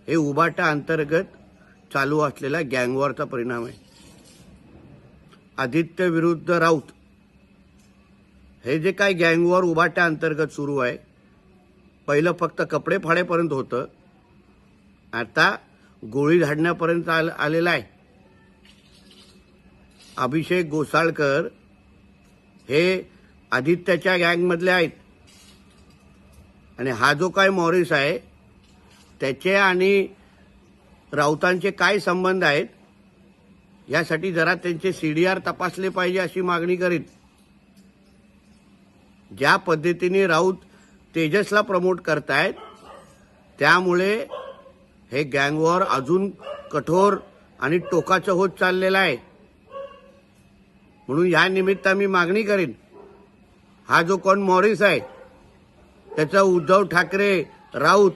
हे उभाटा अंतर्गत चालू असलेला गँगवॉरचा परिणाम आहे। आदित्य विरुद्ध राऊत हे जे काही गँगवॉर उभाटा अंतर्गत सुरू आहे, पहिलं फक्त कपडे फाडेपर्यंत होतं, आता गोळी झाडण्यापर्यंत आलेला आहे। अभिषेक गोसाळकर हे आदित्याच्या गँगमधले आहेत आणि हा जो काय मॉरिस आहे त्याचे आणि राऊतांचे काय संबंध आहेत यासाठी जरा त्यांचे सीडीआर तपासले पाहिजे अशी मागणी करीन। ज्या पद्धतीने राऊत तेजसला प्रमोट करतायत त्यामुळे हे गँगवॉर अजून कठोर आणि टोकाचं होत चाललेलं आहे। म्हणून या निमित्त मी मागणी करीन, हा जो कोण मॉरिस आहे त्याचा उद्धव ठाकरे, राऊत